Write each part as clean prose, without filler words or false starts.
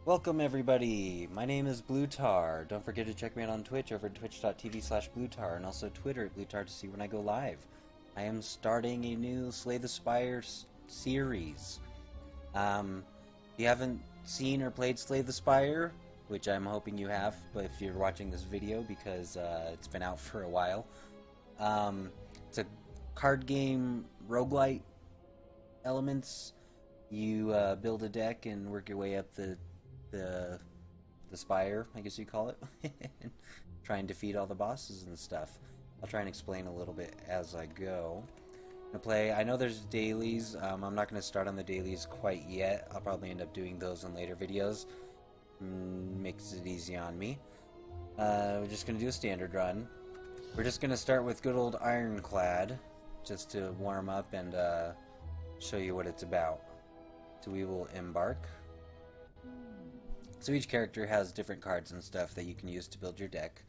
Welcome everybody, my name is Bluetar. Don't forget to check me out on Twitch over at twitch.tv/Bluetar and also Twitter at Bluetar to see when I go live. I am starting a new Slay the Spire series. If you haven't seen or played Slay the Spire, which I'm hoping you have, but if you're watching this video because it's been out for a while, it's a card game roguelite elements. You build a deck and work your way up the spire, I guess you call it. Try and defeat all the bosses and stuff. I'll try and explain a little bit as I go. I know there's dailies. I'm not going to start on the dailies quite yet. I'll probably end up doing those in later videos. Makes it easy on me. We're just going to do a standard run. We're just going to start with good old Ironclad, just to warm up and show you what it's about. So we will embark. So each character has different cards and stuff that you can use to build your deck.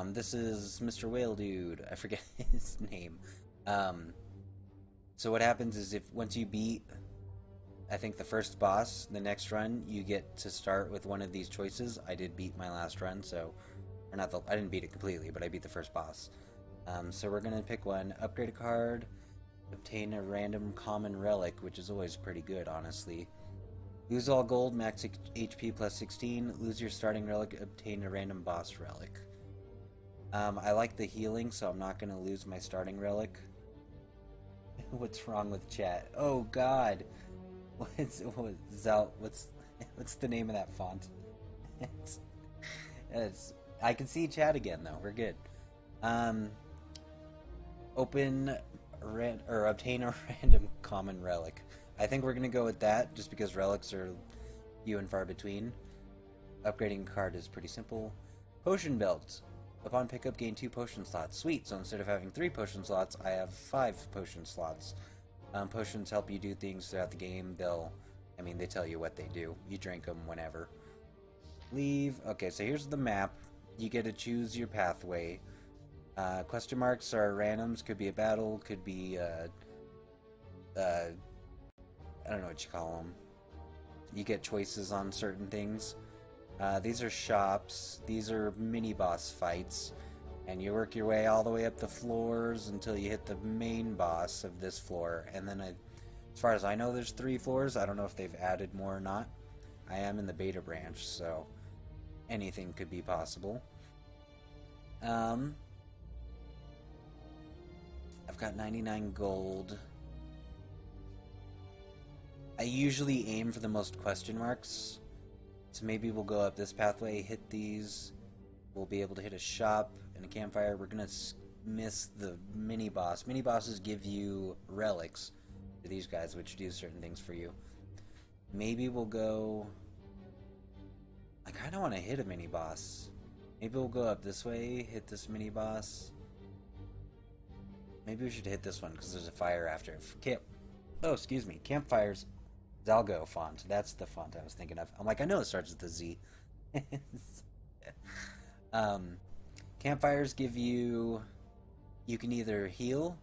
This is Mr. Whale Dude. I forget his name. So what happens is once you beat, I think, the first boss, the next run, you get to start with one of these choices. I did beat my last run, I didn't beat it completely, but I beat the first boss. So we're going to pick one, upgrade a card, obtain a random common relic, which is always pretty good, honestly. Lose all gold, max HP plus 16. Lose your starting relic, obtain a random boss relic. I like the healing, so I'm not going to lose my starting relic. What's wrong with chat? Oh god! What's the name of that font? I can see chat again though. We're good. Obtain a random common relic. I think we're going to go with that, just because relics are few and far between. Upgrading a card is pretty simple. Potion Belt. Upon pickup, gain 2 potion slots. Sweet, so instead of having 3 potion slots, I have 5 potion slots. Potions help you do things throughout the game. They tell you what they do. You drink them whenever. Leave. Okay, so here's the map. You get to choose your pathway. Question marks are randoms. Could be a battle, could be I don't know what you call them. You get choices on certain things. These are shops. These are mini-boss fights. And you work your way all the way up the floors until you hit the main boss of this floor. And then, as far as I know, there's 3 floors. I don't know if they've added more or not. I am in the beta branch, so anything could be possible. I've got 99 gold. I usually aim for the most question marks, so maybe we'll go up this pathway, hit these, we'll be able to hit a shop and a campfire. We're going to miss the mini-boss. Mini-bosses give you relics to these guys, which do certain things for you. Maybe we'll go... I kind of want to hit a mini-boss. Maybe we'll go up this way, hit this mini-boss. Maybe we should hit this one, because there's a fire after. Campfires. Zalgo font. That's the font I was thinking of. I'm like, I know it starts with a Z. Campfires give you... You can either heal,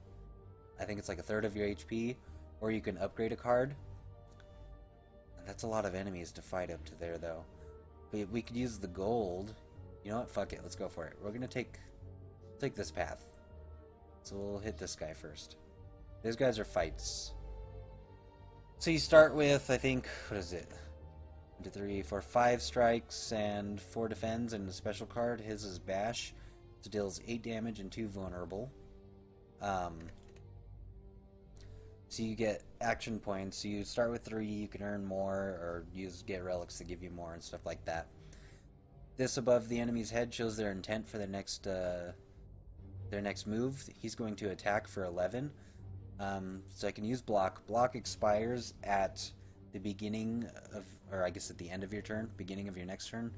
I think it's like 1/3 of your HP, or you can upgrade a card. And that's a lot of enemies to fight up to there, though. But we could use the gold. You know what? Fuck it. Let's go for it. We're gonna take this path. So we'll hit this guy first. These guys are fights. So you start with, I think, what is it? 1, 2, 3, 4, 5 strikes and 4 defends and a special card. His is Bash. So deals 8 damage and 2 vulnerable. So you get action points. So you start with 3, you can earn more or get relics to give you more and stuff like that. This above the enemy's head shows their intent for their next move. He's going to attack for 11. So I can use block. Block expires at the beginning of, or I guess at the end of your turn, beginning of your next turn.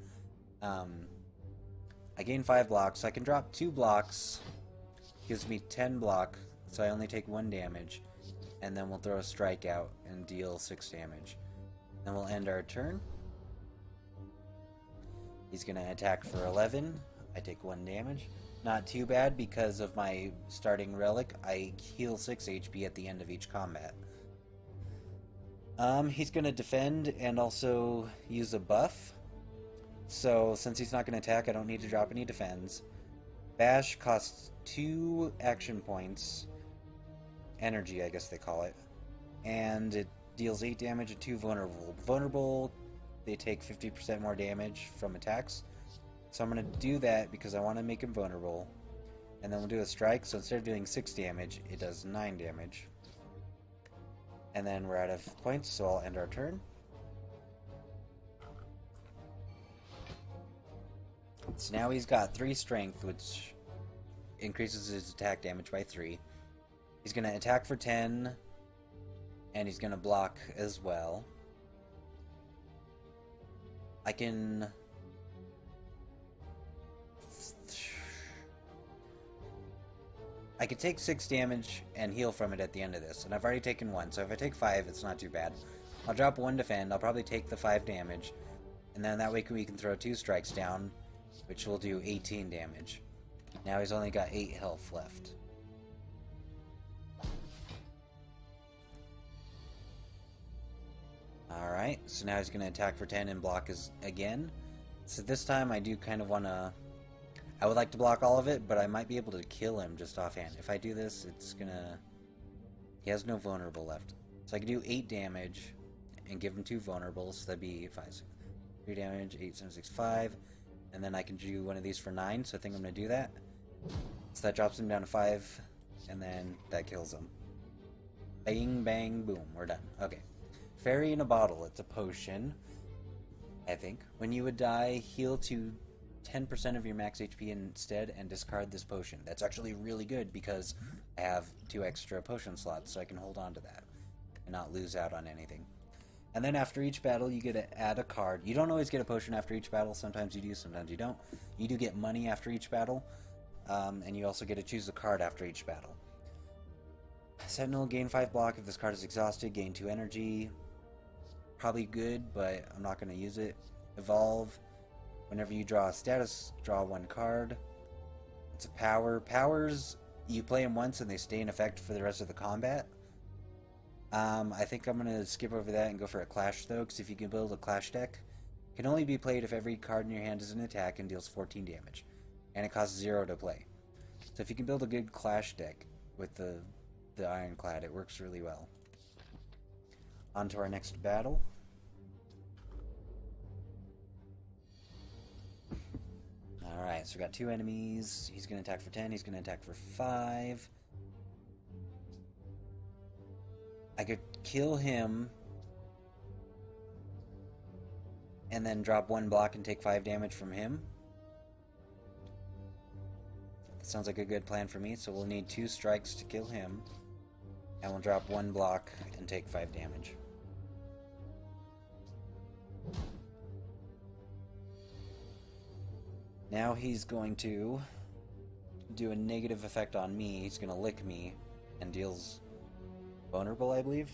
I gain 5 blocks. I can drop 2 blocks. Gives me 10 block, so I only take 1 damage. And then we'll throw a strike out and deal 6 damage. Then we'll end our turn. He's going to attack for 11. I take 1 damage. Not too bad because of my starting relic. I heal 6 HP at the end of each combat. He's gonna defend and also use a buff. So since he's not gonna attack, I don't need to drop any defense. Bash costs 2 action points. Energy, I guess they call it. And it deals 8 damage and 2 vulnerable. Vulnerable, they take 50% more damage from attacks. So I'm going to do that because I want to make him vulnerable. And then we'll do a strike, so instead of doing 6 damage, it does 9 damage. And then we're out of points, so I'll end our turn. So now he's got 3 strength, which increases his attack damage by 3. He's going to attack for 10, and he's going to block as well. I can take 6 damage and heal from it at the end of this, and I've already taken 1, so if I take 5, it's not too bad. I'll drop 1 defend, I'll probably take the 5 damage, and then that way we can throw 2 strikes down, which will do 18 damage. Now he's only got 8 health left. Alright, so now he's going to attack for 10 and block again. So this time I do kind of want to... I would like to block all of it, but I might be able to kill him just offhand. If I do this, it's going to... He has no vulnerable left. So I can do 8 damage and give him 2 vulnerables. So that'd be 5, 6, 3 damage, 8, 7, 6, 5. And then I can do one of these for 9, so I think I'm going to do that. So that drops him down to 5, and then that kills him. Bang, bang, boom. We're done. Okay. Fairy in a bottle. It's a potion, I think. When you would die, heal to 10% of your max HP instead and discard this potion. That's actually really good because I have 2 extra potion slots, so I can hold on to that and not lose out on anything. And then after each battle, you get to add a card. You don't always get a potion after each battle. Sometimes you do, sometimes you don't. You do get money after each battle, and you also get to choose a card after each battle. Sentinel, gain 5 block if this card is exhausted, gain 2 energy. Probably good, but I'm not going to use it. Evolve. Whenever you draw a status, draw 1 card. It's a power. Powers, you play them once and they stay in effect for the rest of the combat. I think I'm going to skip over that and go for a Clash, though, because if you can build a Clash deck, it can only be played if every card in your hand is an attack and deals 14 damage. And it costs 0 to play. So if you can build a good Clash deck with the Ironclad, it works really well. On to our next battle. Alright, so we got 2 enemies. He's going to attack for 10, he's going to attack for 5. I could kill him and then drop 1 block and take 5 damage from him. That sounds like a good plan for me, so we'll need 2 strikes to kill him. And we'll drop 1 block and take 5 damage. Now he's going to do a negative effect on me. He's going to lick me and deals vulnerable, I believe.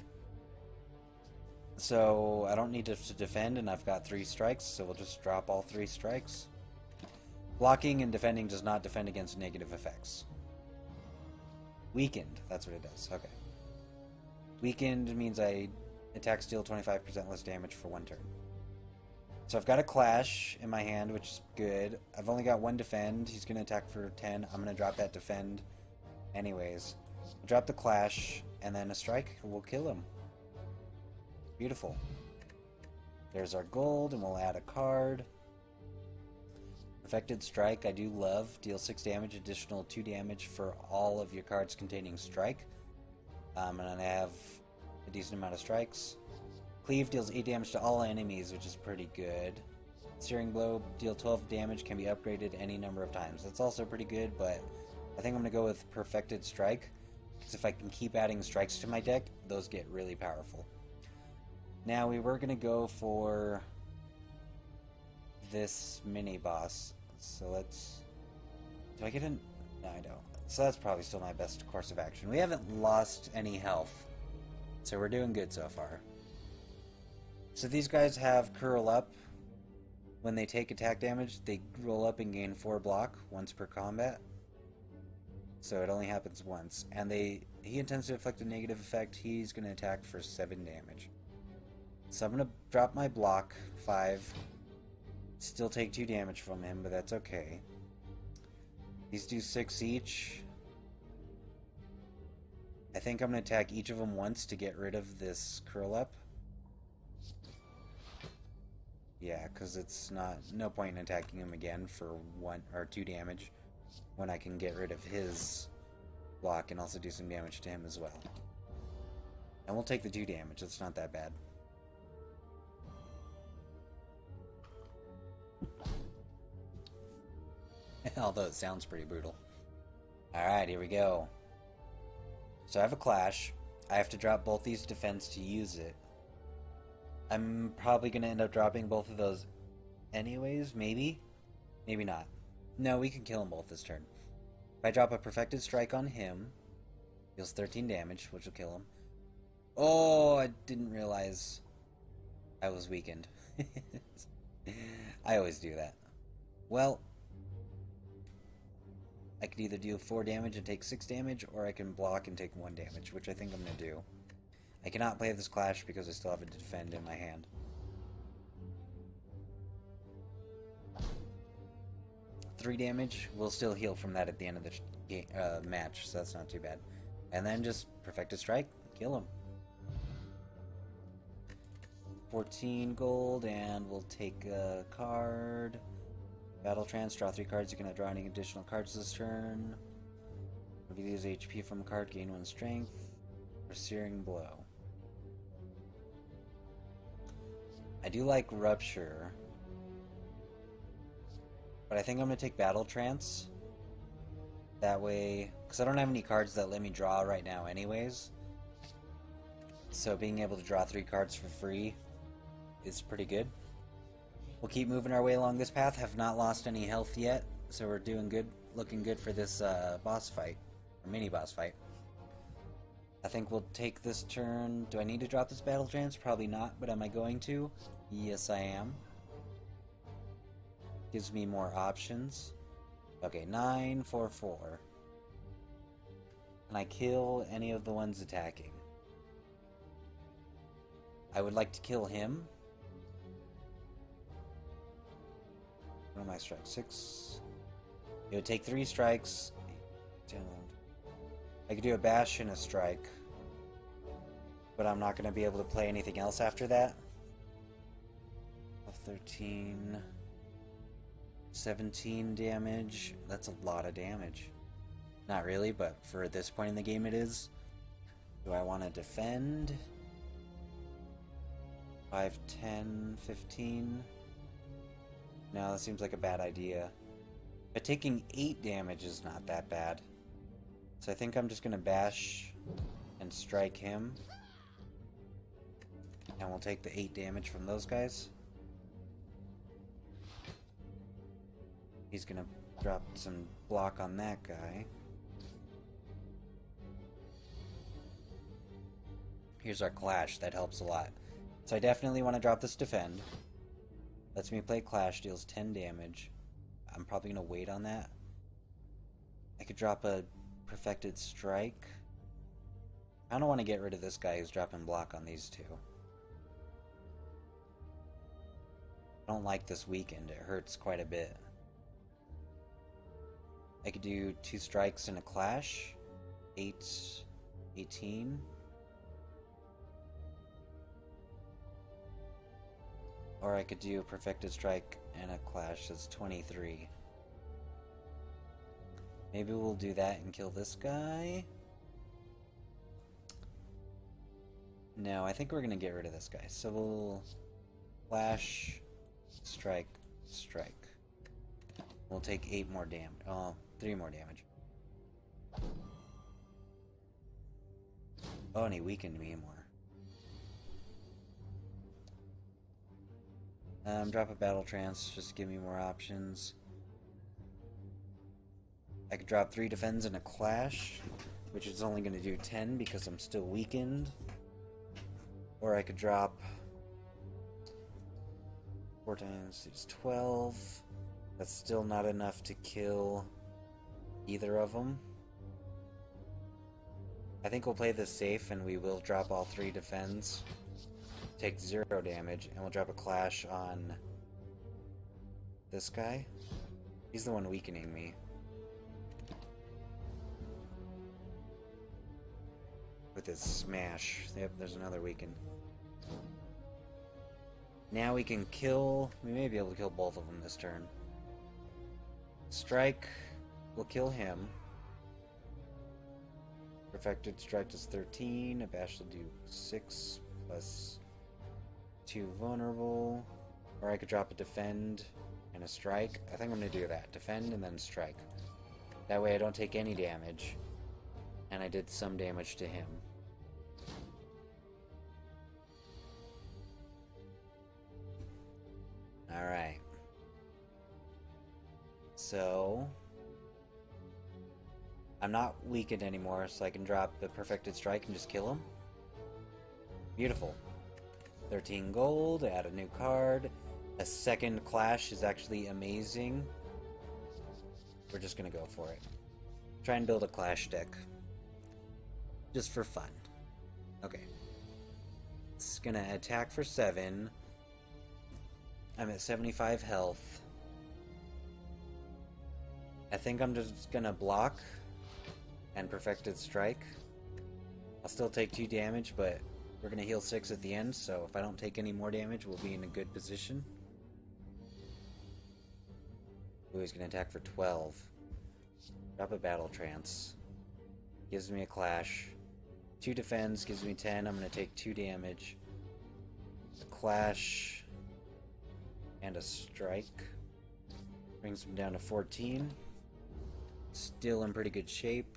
So I don't need to defend, and I've got 3 strikes, so we'll just drop all 3 strikes. Blocking and defending does not defend against negative effects. Weakened, that's what it does. Okay. Weakened means I attacks deal 25% less damage for 1 turn. So I've got a Clash in my hand, which is good. I've only got 1 defend. He's going to attack for 10. I'm going to drop that defend anyways. I'll drop the Clash, and then a strike will kill him. Beautiful. There's our gold, and we'll add a card. Perfected Strike, I do love. Deal 6 damage, additional 2 damage for all of your cards containing strike. And I have a decent amount of strikes. Cleave deals 8 damage to all enemies, which is pretty good. Searing Blow, deal 12 damage, can be upgraded any number of times. That's also pretty good, but I think I'm going to go with Perfected Strike, because if I can keep adding strikes to my deck, those get really powerful. Now, we were going to go for this mini-boss, so let's... Do I get an... No, I don't. So that's probably still my best course of action. We haven't lost any health, so we're doing good so far. So these guys have Curl Up. When they take attack damage, they roll up and gain 4 block, once per combat. So it only happens once. And he intends to inflict a negative effect. He's going to attack for 7 damage. So I'm gonna drop my block 5. Still take 2 damage from him, but that's okay. These do 6 each. I think I'm gonna attack each of them once to get rid of this curl up. Yeah, because it's no point in attacking him again for 1 or 2 damage when I can get rid of his block and also do some damage to him as well. And we'll take the 2 damage, it's not that bad. Although it sounds pretty brutal. Alright, here we go. So I have a clash. I have to drop both these defense to use it. I'm probably going to end up dropping both of those anyways, maybe? Maybe not. No, we can kill them both this turn. If I drop a Perfected Strike on him, deals 13 damage, which will kill him. Oh, I didn't realize I was weakened. I always do that. Well, I could either deal 4 damage and take 6 damage, or I can block and take 1 damage, which I think I'm going to do. I cannot play this clash because I still have a defend in my hand. Three damage. We'll still heal from that at the end of the match, so that's not too bad. And then just Perfected Strike, kill him. 14 gold, and we'll take a card. Battle Trance, draw 3 cards. You cannot draw any additional cards this turn. If you lose HP from a card, gain 1 strength. Or Searing Blow. I do like Rupture, but I think I'm going to take Battle Trance. That way, because I don't have any cards that let me draw right now anyways. So being able to draw 3 cards for free is pretty good. We'll keep moving our way along this path. Have not lost any health yet, so we're doing good, looking good for this boss fight, or mini boss fight. I think we'll take this turn. Do I need to drop this Battle Trance? Probably not, but am I going to? Yes, I am. Gives me more options. Okay, 9, 4, 4. Can I kill any of the ones attacking? I would like to kill him. What are my strikes? 6. It would take 3 strikes. 10. I could do a bash and a strike, but I'm not going to be able to play anything else after that. 13, 17 damage. That's a lot of damage. Not really, but for this point in the game it is. Do I want to defend? 5, 10, 15? No, that seems like a bad idea. But taking 8 damage is not that bad. So I think I'm just going to bash and strike him. And we'll take the 8 damage from those guys. He's going to drop some block on that guy. Here's our clash. That helps a lot. So I definitely want to drop this defend. Lets me play clash, deals 10 damage. I'm probably going to wait on that. I could drop a Perfected Strike. I don't want to get rid of this guy who's dropping block on these two. I don't like this weakened. It hurts quite a bit. I could do 2 strikes and a clash. 8, 18. Or I could do a Perfected Strike and a clash. That's 23. Maybe we'll do that and kill this guy. No, I think we're going to get rid of this guy. So we'll flash, strike, strike. We'll take 8 more damage. Oh, 3 more damage. Oh, and he weakened me more. Drop a Battle Trance, just to give me more options. I could drop 3 defends and a clash, which is only going to do 10 because I'm still weakened. Or I could drop 4 times 6, 12. That's still not enough to kill either of them. I think we'll play this safe and we will drop all 3 defends. take 0 damage, and we'll drop a clash on this guy. He's the one weakening me. With his smash. Yep, there's another weaken. Now we can kill... We may be able to kill both of them this turn. Strike will kill him. Perfected Strike does 13. Abash will do 6 plus 2 vulnerable. Or I could drop a Defend and a Strike. I think I'm going to do that. Defend and then Strike. That way I don't take any damage. And I did some damage to him. Alright. So... I'm not weakened anymore, so I can drop the Perfected Strike and just kill him. Beautiful. 13 gold, add a new card. A second Clash is actually amazing. We're just gonna go for it. Try and build a Clash deck. Just for fun. Okay. It's gonna attack for 7. I'm at 75 health. I think I'm just gonna block and Perfected Strike. I'll still take 2 damage, but we're gonna heal 6 at the end, so if I don't take any more damage, we'll be in a good position. Ooh, he's gonna attack for 12. Drop a Battle Trance. Gives me a Clash. 2 defends, gives me 10. I'm gonna take 2 damage. A Clash and a Strike. Brings him down to 14. Still in pretty good shape.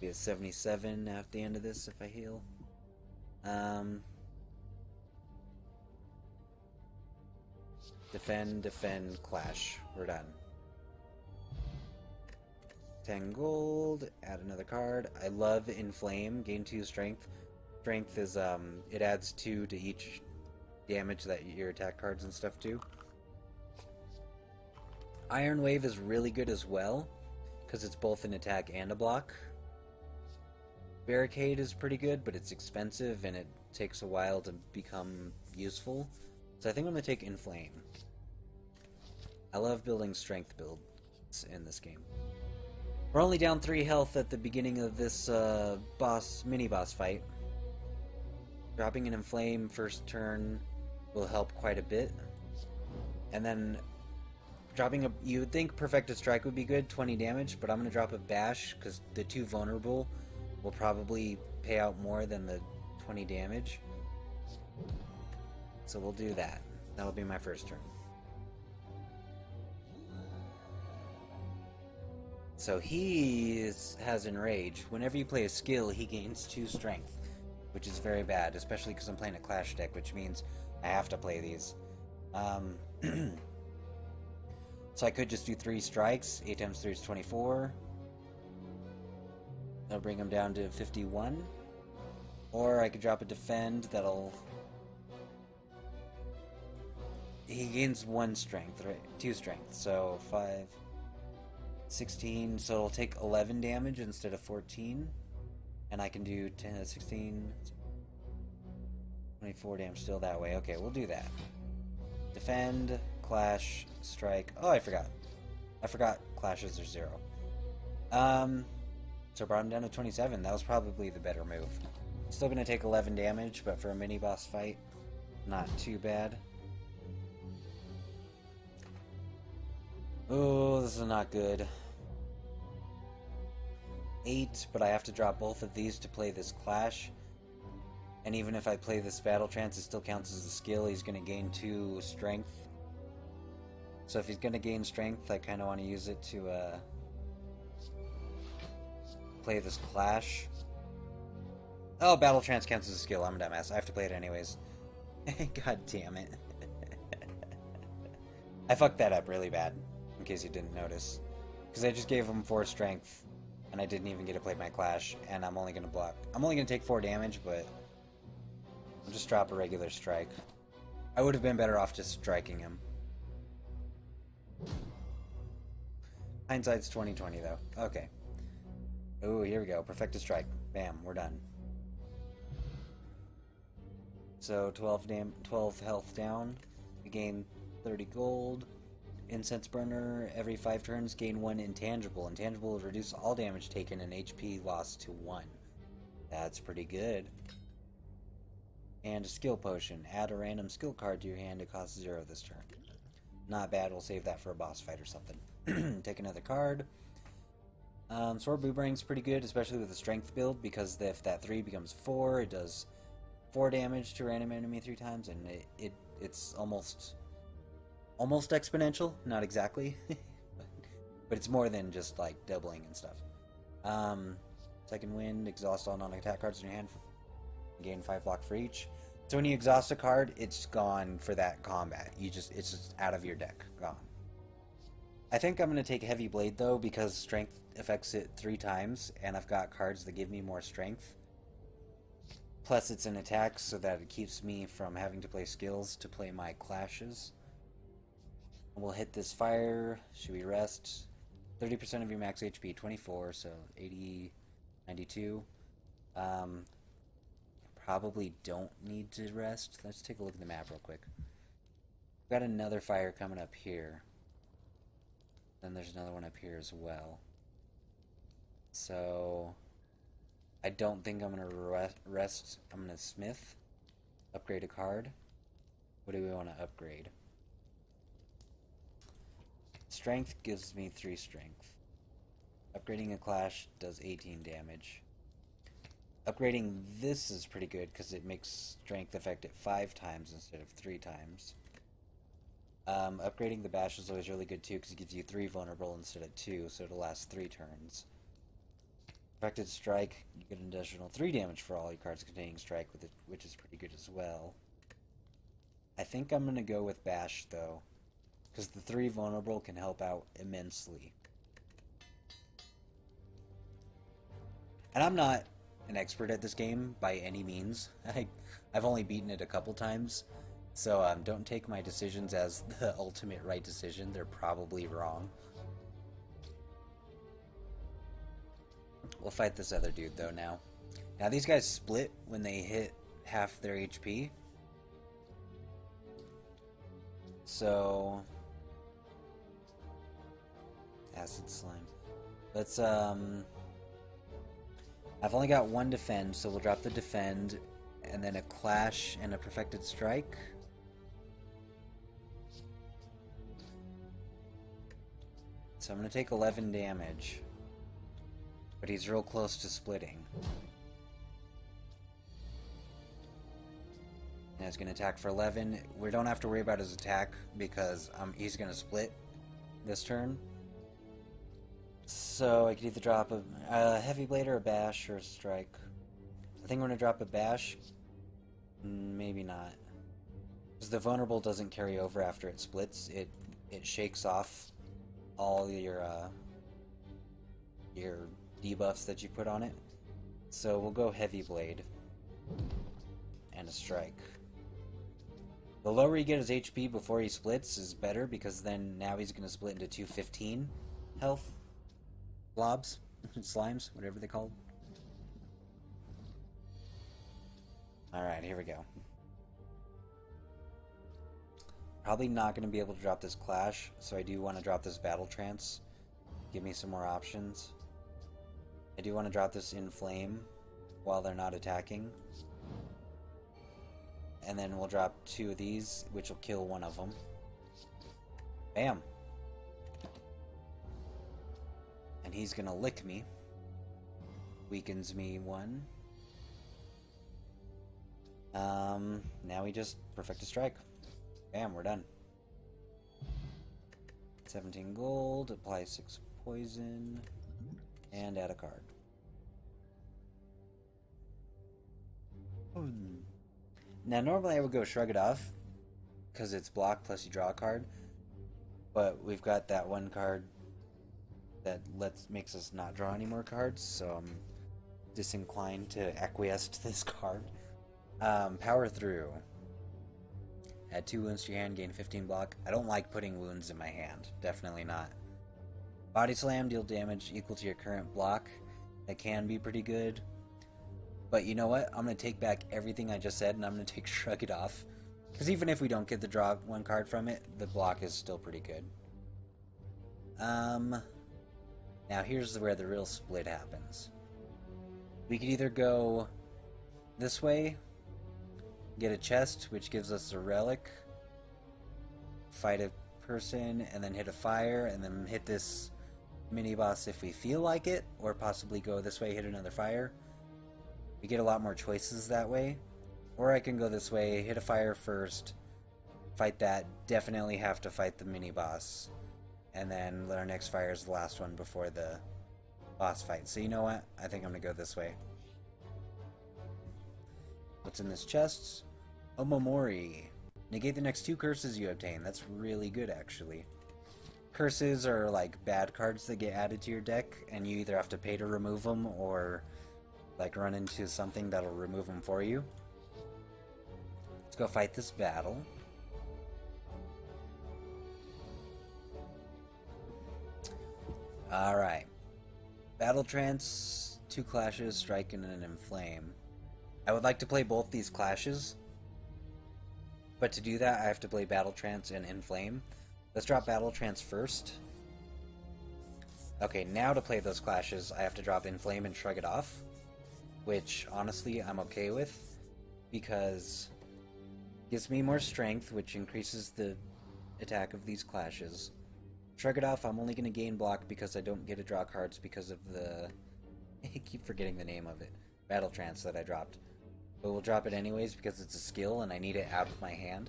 Be at 77 at the end of this if I heal. Defend, defend, Clash. We're done. 10 gold, add another card. I love Inflame, gain 2 strength. Strength is, it adds 2 to each damage that your attack cards and stuff do. Iron Wave is really good as well, because it's both an attack and a block. Barricade is pretty good, but it's expensive and it takes a while to become useful. So I think I'm going to take Inflame. I love building strength builds in this game. We're only down 3 health at the beginning of this mini-boss fight. Dropping an Inflame first turn will help quite a bit. And then dropping a... You would think Perfected Strike would be good, 20 damage, but I'm going to drop a Bash because the 2 vulnerable will probably pay out more than the 20 damage. So we'll do that. That'll be my first turn. So he has Enrage. Whenever you play a skill, he gains 2 strength, which is very bad, especially because I'm playing a Clash deck, which means I have to play these. So I could just do 3 strikes. 8 times 3 is 24. That'll bring him down to 51. Or I could drop a Defend that'll... He gains 1 strength, right? 2 strength, so 5... 16, so it'll take 11 damage instead of 14. And I can do 10, 16, 24 damage still that way. Okay, we'll do that. Defend, Clash, Strike. Oh, I forgot. I forgot Clashes are 0. So brought him down to 27. That was probably the better move. Still gonna take 11 damage, but for a mini-boss fight, not too bad. Oh, this is not good. 8, but I have to drop both of these to play this Clash. And even if I play this Battle Trance, it still counts as a skill. He's going to gain 2 strength. So if he's going to gain strength, I kind of want to use it to play this Clash. Oh, Battle Trance counts as a skill. I'm a dumbass. I have to play it anyways. God damn it. I fucked that up really bad, in case you didn't notice. Because I just gave him 4 strength, and I didn't even get to play my Clash, and I'm only going to block. I'm only going to take 4 damage, but I'll just drop a regular strike. I would have been better off just striking him. Hindsight's 20/20 though. Okay. Ooh, here we go. Perfected Strike. Bam, we're done. So 12 health down. We gain 30 gold. Incense burner. Every 5 turns, gain 1 intangible. Intangible will reduce all damage taken and HP loss to 1. That's pretty good. And a skill potion. Add a random skill card to your hand. It costs 0 this turn. Not bad. We'll save that for a boss fight or something. Take another card. Sword Boomerang's pretty good, especially with the strength build, because if that 3 becomes 4, it does 4 damage to a random enemy 3 times, and it's almost exponential. Not exactly, but it's more than just like doubling and stuff. Second Wind, exhaust all non-attack cards in your hand. Gain 5 block for each. So when you exhaust a card, it's gone for that combat. It's just out of your deck, gone. I think I'm going to take Heavy Blade though, because strength affects it 3 times, and I've got cards that give me more strength. Plus it's an attack, so that it keeps me from having to play skills to play my clashes. We'll hit this fire. Should we rest? 30% of your max HP, 24, so 80, 92. Probably don't need to rest. Let's take a look at the map real quick. We've got another fire coming up here. Then there's another one up here as well. So I don't think I'm going to rest. I'm going to smith. Upgrade a card. What do we want to upgrade? Strength gives me 3 strength. Upgrading a clash does 18 damage. Upgrading this is pretty good because it makes strength affect it 5 times instead of 3 times. Upgrading the bash is always really good too because it gives you 3 vulnerable instead of 2, so it'll last 3 turns. Perfected strike, you get an additional 3 damage for all your cards containing strike with it, which is pretty good as well. I think I'm gonna go with bash though, because the 3 vulnerable can help out immensely. And I'm not an expert at this game by any means. I've only beaten it a couple times. So don't take my decisions as the ultimate right decision. They're probably wrong. We'll fight this other dude though now. Now these guys split when they hit half their HP. So acid slime. Let's I've only got 1 defend, so we'll drop the defend and then a clash and a perfected strike. So I'm going to take 11 damage, but he's real close to splitting. And he's going to attack for 11. We don't have to worry about his attack because he's going to split this turn. So I could either drop a Heavy Blade or a bash or a strike. I think we're going to drop a bash. Maybe not. Because the vulnerable doesn't carry over after it splits. It shakes off all your debuffs that you put on it. So we'll go Heavy Blade and a strike. The lower you get his HP before he splits is better, because then now he's going to split into 215 health blobs, slimes, whatever they call. Alright, here we go. Probably not going to be able to drop this clash, so I do want to drop this battle trance. Give me some more options. I do want to drop this in flame while they're not attacking. And then we'll drop 2 of these, which will kill one of them. Bam! And he's gonna lick me. Weakens me 1. Now we just perfect a strike. Bam, we're done. 17 gold, apply 6 poison, and add a card. Now normally I would go Shrug It Off, because it's block plus you draw a card, but we've got that one card that makes us not draw any more cards, so I'm disinclined to acquiesce to this card. Power Through. Add 2 wounds to your hand, gain 15 block. I don't like putting wounds in my hand. Definitely not. Body Slam, deal damage equal to your current block. That can be pretty good. But you know what? I'm going to take back everything I just said, and I'm going to take Shrug It Off. Because even if we don't get the draw one card from it, the block is still pretty good. Now here's where the real split happens. We could either go this way, get a chest, which gives us a relic, fight a person, and then hit a fire, and then hit this mini-boss if we feel like it, or possibly go this way, hit another fire. We get a lot more choices that way. Or I can go this way, hit a fire first, fight that, definitely have to fight the mini-boss, and then let our next fire is the last one before the boss fight. So you know what? I think I'm going to go this way. What's in this chest? Omamori. Negate the next 2 curses you obtain. That's really good, actually. Curses are like bad cards that get added to your deck, and you either have to pay to remove them or like run into something that'll remove them for you. Let's go fight this battle. Alright. Battle Trance, 2 clashes, strike, and an inflame. I would like to play both these clashes, but to do that I have to play Battle Trance and Inflame. Let's drop Battle Trance first. Okay, now to play those clashes I have to drop Inflame and Shrug It Off, which honestly I'm okay with, because it gives me more strength, which increases the attack of these clashes. Shrug It Off, I'm only going to gain block because I don't get to draw cards because of the... I keep forgetting the name of it. Battle Trance that I dropped. But we'll drop it anyways because it's a skill and I need it out of my hand.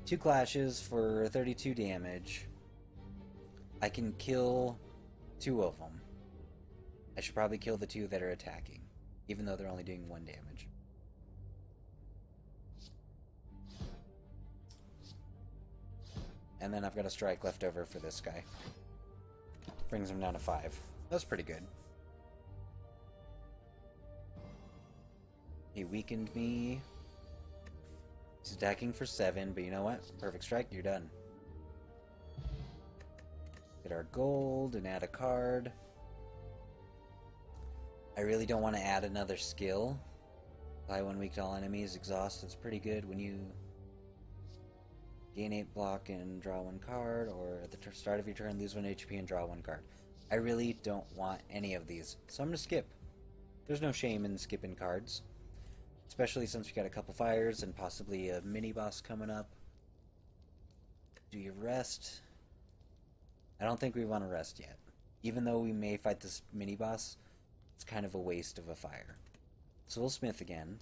2 clashes for 32 damage. I can kill 2 of them. I should probably kill the 2 that are attacking, even though they're only doing 1 damage. And then I've got a strike left over for this guy. Brings him down to 5. That's pretty good. He weakened me. He's attacking for 7, but you know what? Perfect strike, you're done. Get our gold and add a card. I really don't want to add another skill. Apply 1 weak to all enemies. Exhaust is pretty good when you gain 8 block and draw 1 card, or at the start of your turn lose 1 HP and draw 1 card. I really don't want any of these, so I'm going to skip. There's no shame in skipping cards, especially since we got a couple fires and possibly a mini-boss coming up. Do you rest? I don't think we want to rest yet. Even though we may fight this mini-boss, it's kind of a waste of a fire. So we'll smith again.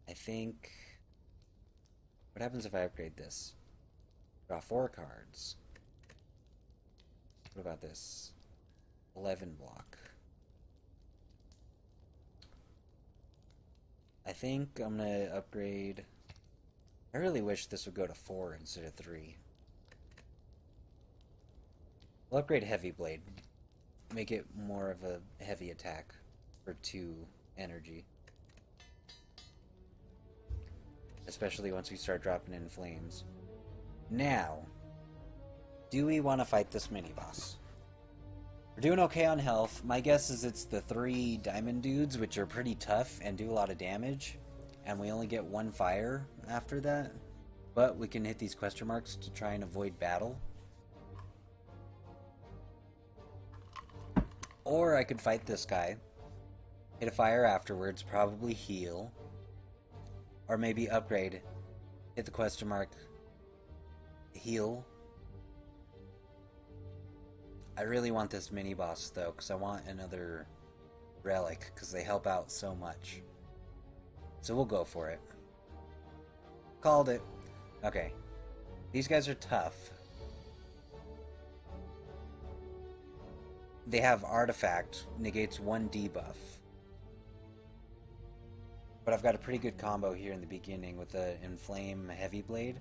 I think... What happens if I upgrade this? Draw 4 cards. What about this? 11 block. I think I'm gonna upgrade... I really wish this would go to 4 instead of 3. We'll upgrade Heavy Blade. Make it more of a heavy attack for 2 energy. Especially once we start dropping in flames. Now, do we want to fight this mini-boss? We're doing okay on health. My guess is it's the 3 diamond dudes, which are pretty tough and do a lot of damage. And we only get 1 fire after that. But we can hit these question marks to try and avoid battle. Or I could fight this guy. Hit a fire afterwards, probably heal. Or maybe upgrade. Hit the question mark. Heal. I really want this mini-boss though, because I want another relic, because they help out so much. So we'll go for it. Called it. Okay. These guys are tough. They have Artifact, negates 1 debuff. But I've got a pretty good combo here in the beginning with the Inflame Heavy Blade.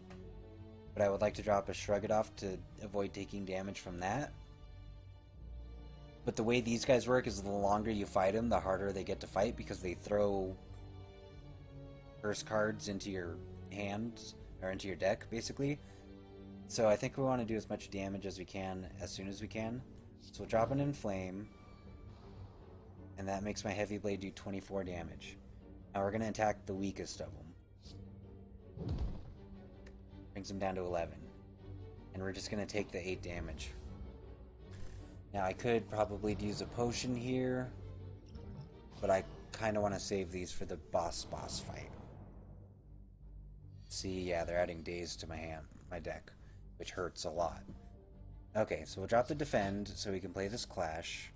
But I would like to drop a Shrug It Off to avoid taking damage from that. But the way these guys work is the longer you fight them, the harder they get to fight, because they throw curse cards into your hands, or into your deck, basically. So I think we want to do as much damage as we can, as soon as we can. So we'll drop an Inflame. And that makes my heavy blade do 24 damage. Now we're going to attack the weakest of them. Brings him down to 11. And we're just going to take the 8 damage. Now I could probably use a potion here, but I kind of want to save these for the boss fight. See, yeah, they're adding days to my deck, which hurts a lot. Okay, so we'll drop the defend so we can play this clash.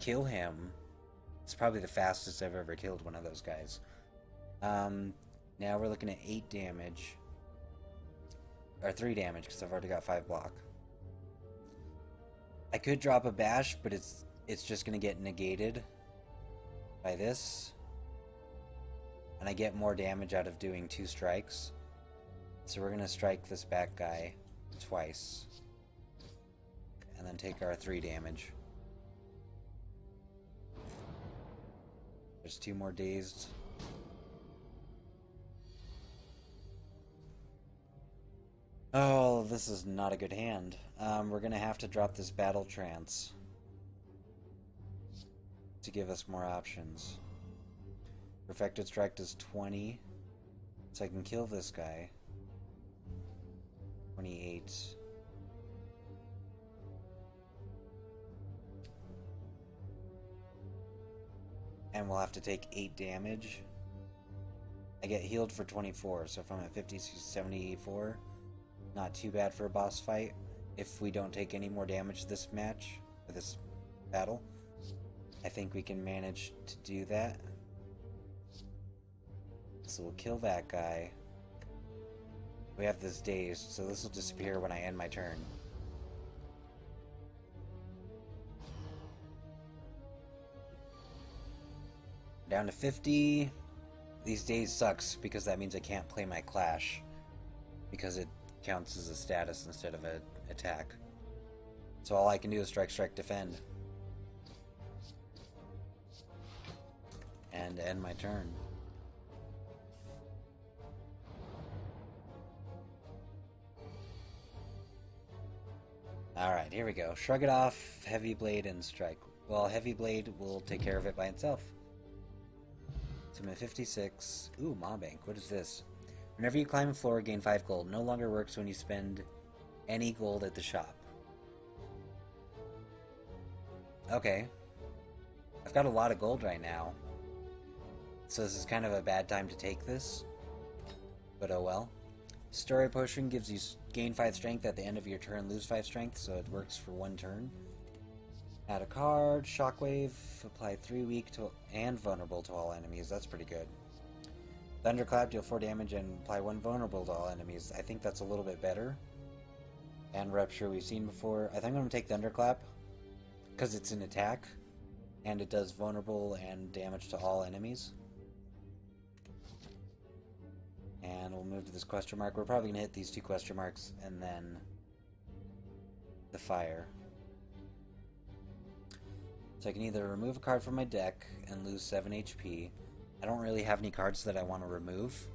Kill him. It's probably the fastest I've ever killed one of those guys. Now we're looking at 8 damage. Or 3 damage, because I've already got 5 block. I could drop a bash, but it's just going to get negated by this. And I get more damage out of doing 2 strikes. So we're going to strike this back guy twice. And then take our 3 damage. There's 2 more dazed. Oh, this is not a good hand. We're gonna have to drop this battle trance to give us more options. Perfected strike does 20, so I can kill this guy. 28. And we'll have to take 8 damage. I get healed for 24, so if I'm at 50, 74, not too bad for a boss fight. If we don't take any more damage this match, or this battle, I think we can manage to do that. So we'll kill that guy. We have this dazed, so this will disappear when I end my turn. Down to 50. These days sucks because that means I can't play my clash because it counts as a status instead of an attack. So all I can do is strike, strike, defend. And end my turn. Alright, here we go. Shrug it off, heavy blade, and strike. Well, heavy blade will take care of it by itself. So I'm at 56. Ooh, Maw Bank. What is this? Whenever you climb a floor, gain 5 gold. No longer works when you spend any gold at the shop. Okay. I've got a lot of gold right now. So this is kind of a bad time to take this. But oh well. Story Potion gives you gain 5 strength at the end of your turn, lose 5 strength, so it works for 1 turn. Add a card, Shockwave, apply 3 weak to and vulnerable to all enemies. That's pretty good. Thunderclap, deal 4 damage and apply 1 vulnerable to all enemies. I think that's a little bit better. And Rupture we've seen before. I think I'm going to take Thunderclap because it's an attack and it does vulnerable and damage to all enemies. And we'll move to this question mark. We're probably going to hit these 2 question marks and then the fire. So I can either remove a card from my deck and lose 7 HP. I don't really have any cards that I want to remove.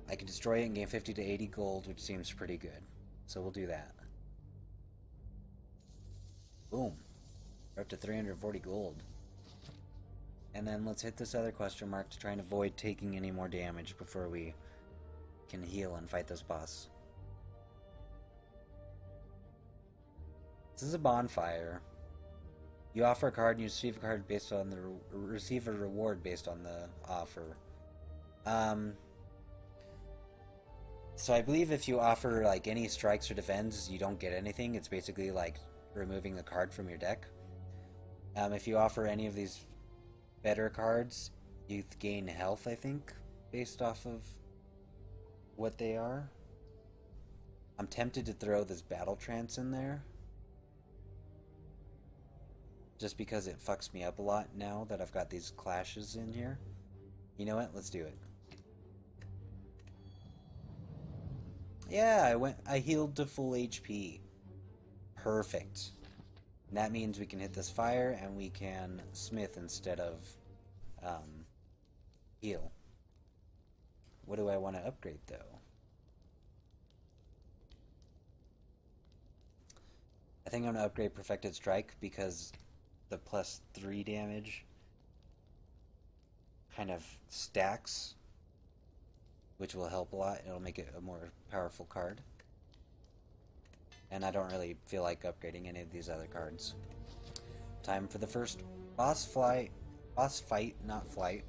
I can destroy it and gain 50 to 80 gold, which seems pretty good. So we'll do that. Boom. We're up to 340 gold. And then let's hit this other question mark to try and avoid taking any more damage before we can heal and fight this boss. This is a bonfire. You offer a card and you receive a card based on the receive a reward based on the offer. So I believe if you offer like any strikes or defends, you don't get anything. It's basically like removing the card from your deck. If you offer any of these better cards, you gain health, I think, based off of what they are. I'm tempted to throw this battle trance in there, just because it fucks me up a lot now that I've got these clashes in here. You know what? Let's do it. Yeah, I healed to full HP. Perfect. And that means we can hit this fire and we can smith instead of heal. What do I want to upgrade though? I think I'm going to upgrade Perfected Strike because the +3 damage kind of stacks, which will help a lot. It'll make it a more powerful card. And I don't really feel like upgrading any of these other cards. Time for the first boss fight, not flight.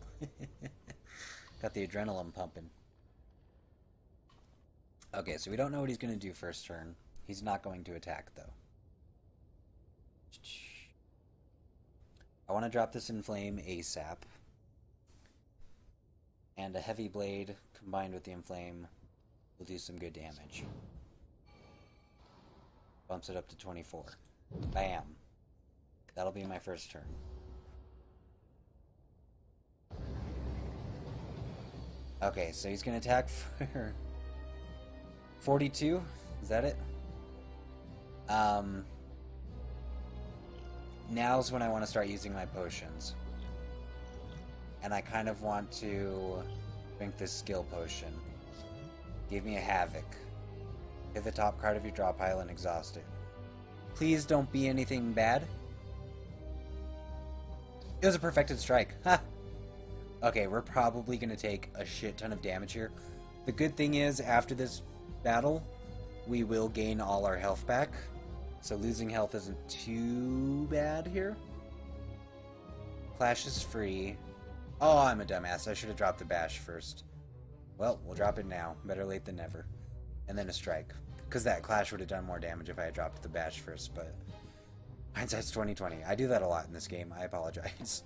Got the adrenaline pumping. Okay, so we don't know what he's going to do first turn. He's not going to attack, though. I want to drop this Inflame ASAP. And a Heavy Blade combined with the Inflame will do some good damage. Bumps it up to 24. Bam. That'll be my first turn. Okay, so he's going to attack for 42. Is that it? Now's when I want to start using my potions. And I kind of want to drink this skill potion. Give me a Havoc. Hit the top card of your draw pile and exhaust it. Please don't be anything bad. It was a perfected strike. Ha! Okay, we're probably going to take a shit ton of damage here. The good thing is, after this battle, we will gain all our health back. So losing health isn't too bad here. Clash is free. Oh, I'm a dumbass. I should have dropped the bash first. Well, we'll drop it now. Better late than never. And then a strike. Because that clash would have done more damage if I had dropped the bash first, but hindsight's 2020. I do that a lot in this game. I apologize.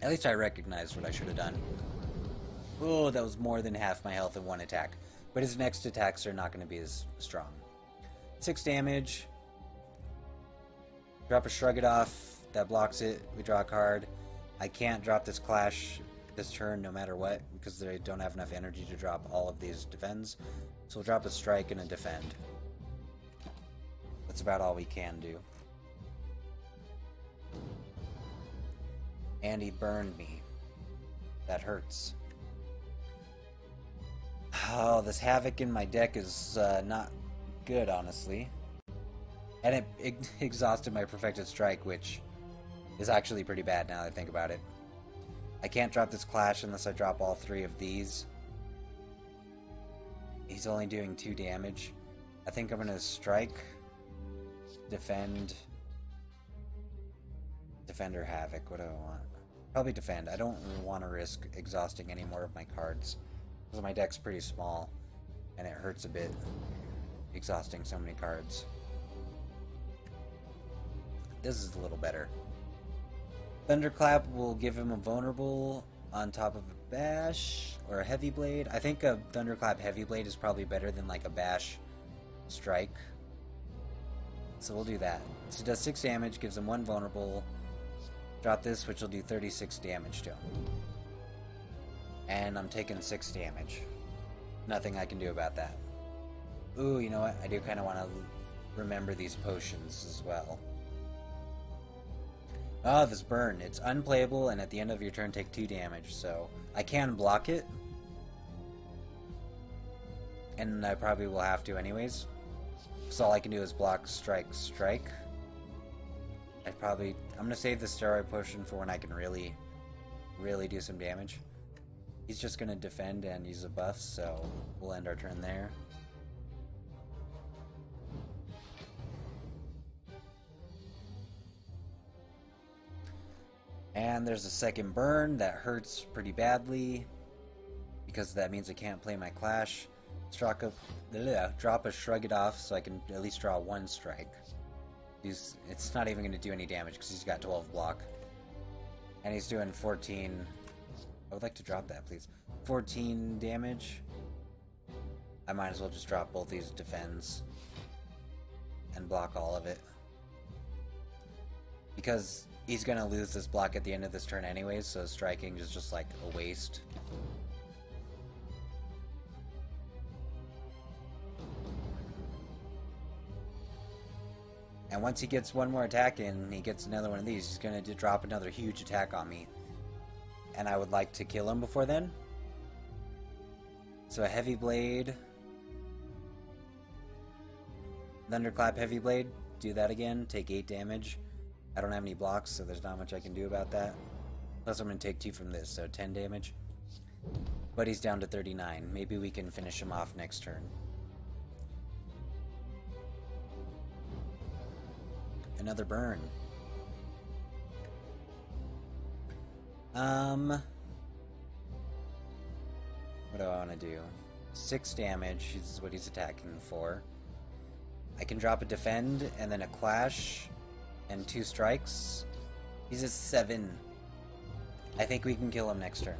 At least I recognized what I should have done. Oh, that was more than half my health in one attack. But his next attacks are not going to be as strong. 6 damage. Drop a Shrug It Off. That blocks it. We draw a card. I can't drop this clash this turn no matter what, because they don't have enough energy to drop all of these defends. So we'll drop a strike and a defend. That's about all we can do. And he burned me. That hurts. Oh, this Havoc in my deck is not good, honestly. And it exhausted my Perfected Strike, which is actually pretty bad now that I think about it. I can't drop this Clash unless I drop all 3 of these. He's only doing 2 damage. I think I'm going to strike, defend or Havoc. What do I want? Probably defend. I don't want to risk exhausting any more of my cards, because my deck's pretty small, and it hurts a bit exhausting so many cards. This is a little better. Thunderclap will give him a vulnerable on top of a bash or a heavy blade. I think a Thunderclap heavy blade is probably better than like a bash strike. So we'll do that. So it does 6 damage, gives him 1 vulnerable. Drop this, which will do 36 damage to him. And I'm taking 6 damage. Nothing I can do about that. Ooh, you know what? I do kind of want to remember these potions as well. Oh, this burn. It's unplayable, and at the end of your turn, take 2 damage, so I can block it. And I probably will have to anyways. So all I can do is block, strike, strike. I'm going to save the steroid potion for when I can really do some damage. He's just going to defend and use a buff, so we'll end our turn there. And there's a second burn that hurts pretty badly, because that means I can't play my Clash. Drop a Shrug It Off so I can at least draw 1 strike. It's not even going to do any damage because he's got 12 block. And he's doing 14. I would like to drop that, please. 14 damage. I might as well just drop both these defends and block all of it, because he's going to lose this block at the end of this turn anyways, so striking is just like a waste. And once he gets 1 more attack in, he gets another one of these, he's going to drop another huge attack on me. And I would like to kill him before then. So a Heavy Blade. Thunderclap Heavy Blade. do that again, take 8 damage. I don't have any blocks, so there's not much I can do about that. Plus I'm going to take 2 from this, so 10 damage. But he's down to 39. Maybe we can finish him off next turn. Another burn. What do I want to do? 6 damage is what he's attacking for. I can drop a defend and then a clash and 2 strikes. He's at 7. I think we can kill him next turn.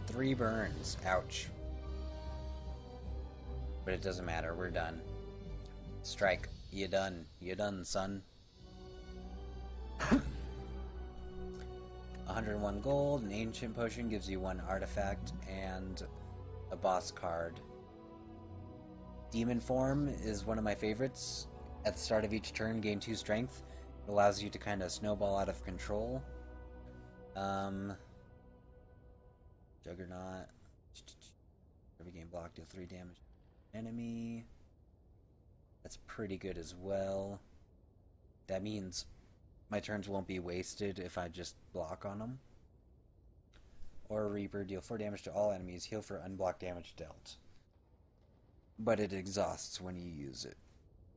Three burns. Ouch. But it doesn't matter. We're done. Strike. You done. You done, son. 101 gold. An ancient potion gives you 1 artifact and a boss card. Demon form is one of my favorites. At the start of each turn, gain 2 strength. It allows you to kind of snowball out of control. Juggernaut. Every game block, deal 3 damage. Enemy. That's pretty good as well. That means my turns won't be wasted if I just block on them. Or Reaper, deal 4 damage to all enemies, heal for unblocked damage dealt. But it exhausts when you use it.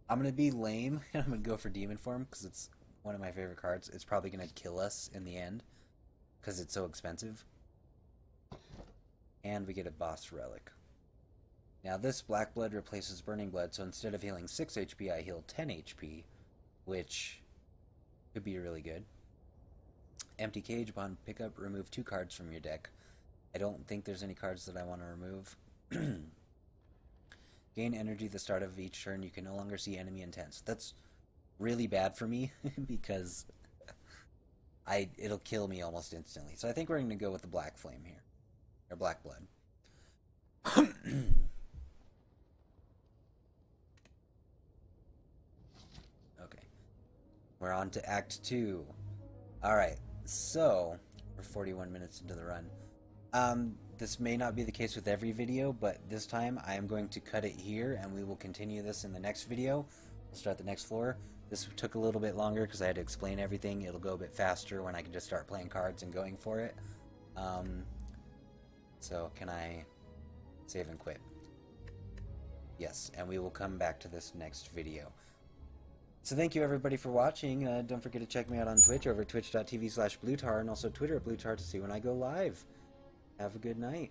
I'm going to be lame, and I'm going to go for Demon Form, because it's one of my favorite cards. It's probably going to kill us in the end, because it's so expensive. And we get a Boss Relic. Now this Black Blood replaces Burning Blood, so instead of healing 6 HP, I heal 10 HP, which could be really good. Empty Cage, upon pickup, remove 2 cards from your deck. I don't think there's any cards that I want to remove. Gain energy at the start of each turn. You can no longer see enemy intents. That's really bad for me, because it'll kill me almost instantly. So I think we're going to go with the Black Flame here. Or Black Blood. Okay. We're on to Act 2. Alright, so we're 41 minutes into the run. This may not be the case with every video, but this time I am going to cut it here, and we will continue this in the next video. We'll start the next floor. This took a little bit longer because I had to explain everything. It'll go a bit faster when I can just start playing cards and going for it. So can I save and quit? Yes, and we will come back to this next video. So thank you everybody for watching. Don't forget to check me out on Twitch over twitch.tv/bluetar, and also Twitter at bluetar to see when I go live. Have a good night.